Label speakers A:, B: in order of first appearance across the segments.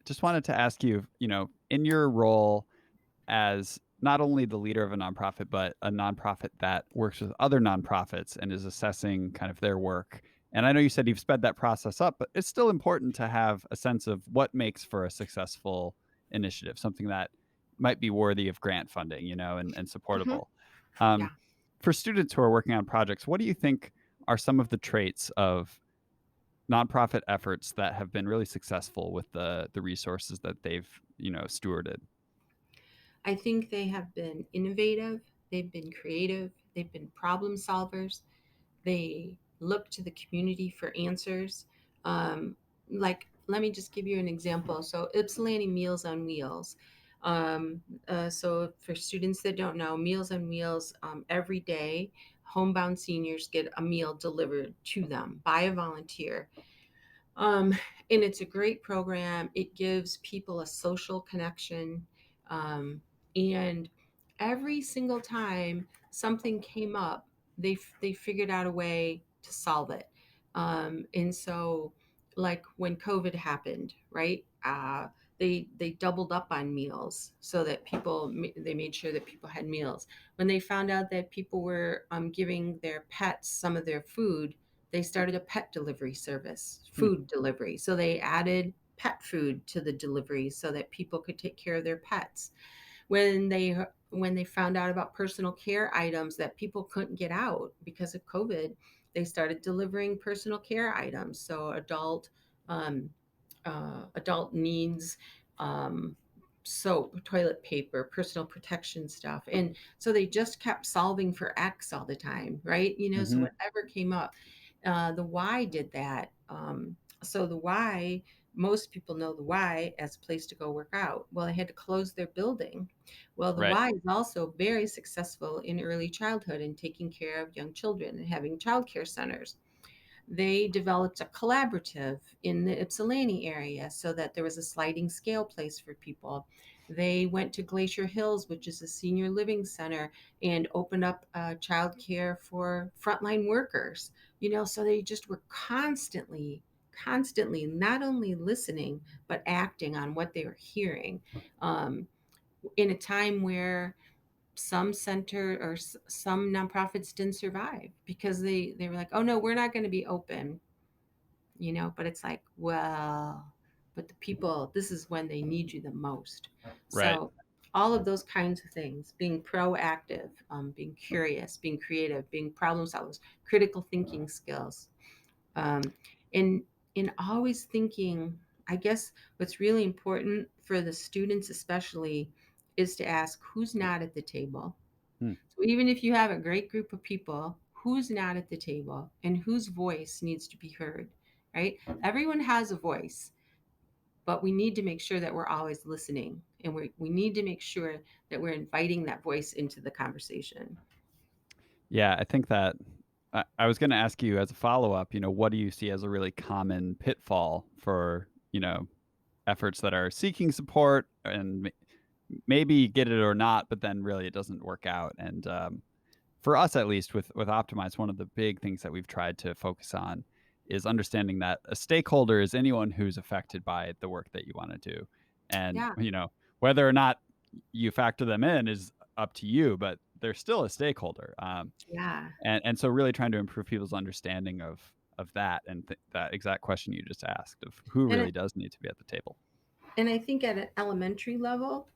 A: just wanted to ask you, in your role as not only the leader of a nonprofit, but a nonprofit that works with other nonprofits and is assessing kind of their work. And I know you said you've sped that process up, but it's still important to have a sense of what makes for a successful initiative, something that might be worthy of grant funding, and
B: Hmm.
A: supportable. Um,
B: Yeah.
A: for students who are working on projects, what do you think are some of the traits of nonprofit efforts that have been really successful with the resources that they've, stewarded?
B: I think they have been innovative, they've been creative, they've been problem solvers, they look to the community for answers. Like, let me just give you an example. So, Ypsilanti Meals on Wheels. So, for students that don't know, Meals on Wheels, every day, homebound seniors get a meal delivered to them by a volunteer. Um, and it's a great program. It gives people a social connection. Um, and every single time something came up, they figured out a way to solve it. And so, like when COVID happened, right? They doubled up on meals so that they made sure that people had meals. When they found out that people were giving their pets some of their food, they started a pet delivery service,
A: Hmm.
B: food delivery. So they added pet food to the delivery so that people could take care of their pets. When they found out about personal care items that people couldn't get out because of COVID, they started delivering personal care items. So um, adult needs, um, soap, toilet paper, personal protection stuff. And so they just kept solving for X all the time, right? So
A: Hmm.
B: whatever came up, the Y did that. So the Y, most people know the Y as a place to go work out. Well, they had to close their building. Well, the
A: Right.
B: Y is also very successful in early childhood and taking care of young children and having childcare centers. They developed a collaborative in the Ypsilanti area so that there was a sliding scale place for people. They went to Glacier Hills, which is a senior living center, and opened up childcare for frontline workers. So they just were constantly not only listening but acting on what they were hearing, um, in a time where some nonprofits didn't survive because they were like, oh no, we're not going to be open. But it's like, well, but the people, this is when they need you the most.
A: Right.
B: So all of those kinds of things, being proactive, being curious, being creative, being problem solvers, critical thinking skills, um, and in always thinking, I guess what's really important for the students especially is to ask who's not at the table.
A: Hmm.
B: So even if you have a great group of people, who's not at the table and whose voice needs to be heard, right? Everyone has a voice, but we need to make sure that we're always listening, and we need to make sure that we're inviting that voice into the conversation.
A: Yeah, I think that I was going to ask you as a follow up, what do you see as a really common pitfall for, efforts that are seeking support and maybe get it or not, but then really it doesn't work out. And for us, at least with Optimize, one of the big things that we've tried to focus on is understanding that a stakeholder is anyone who's affected by the work that you want to do. And,
B: Yeah,
A: whether or not you factor them in is up to you, but they're still a stakeholder.
B: yeah.
A: And so really trying to improve people's understanding of that and that exact question you just asked of who
B: And
A: really does need to be at the table.
B: And I think at an elementary level,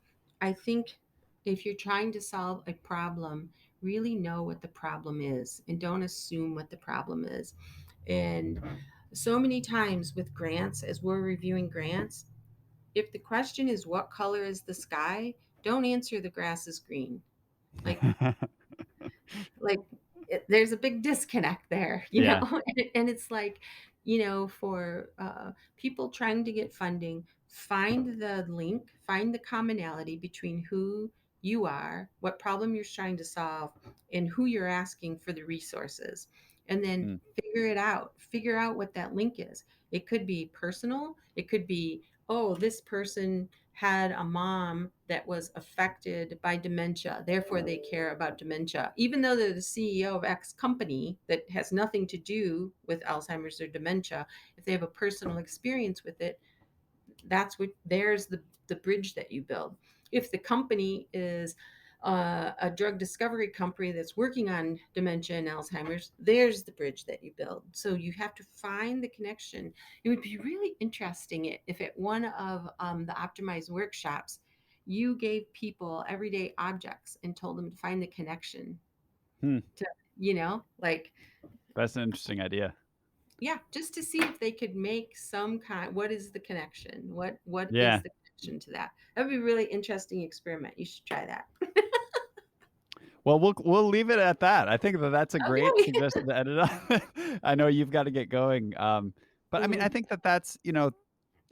B: I think if you're trying to solve a problem, really know what the problem is and don't assume what the problem is. And so many times with grants, as we're reviewing grants, if the question is what color is the sky, don't answer the grass is green. Like like there's a big disconnect there,
A: Yeah.
B: and it's like, for people trying to get funding, find the link, find the commonality between who you are, what problem you're trying to solve, and who you're asking for the resources, and then
A: Mm.
B: figure out what that link is. It could be personal, it could be, oh, this person had a mom that was affected by dementia, therefore they care about dementia, even though they're the CEO of X company that has nothing to do with Alzheimer's or dementia. If they have a personal experience with it, that's what there's the bridge that you build. If the company is a drug discovery company that's working on dementia and Alzheimer's, there's the bridge that you build. So you have to find the connection. It would be really interesting if at one of the optimized workshops, you gave people everyday objects and told them to find the connection
A: Hmm.
B: to, like,
A: That's an interesting idea.
B: yeah, just to see if they could make some kind. What is the connection? What is
A: Yeah.
B: the connection to that? That would be a really interesting experiment. You should try that.
A: Well, we'll leave it at that. I think that that's a great
B: Okay.
A: suggestion to end it on. I know you've got to get going, but I mean, I
B: Mhm.
A: think that that's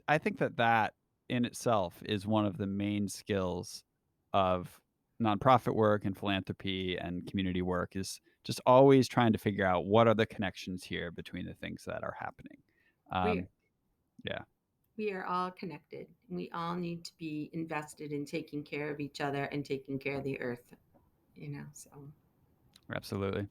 A: I think that that in itself is one of the main skills of nonprofit work and philanthropy and community work is just always trying to figure out what are the connections here between the things that are happening.
B: we
A: Um, yeah,
B: we are all connected. We all need to be invested in taking care of each other and taking care of the earth. So
A: absolutely.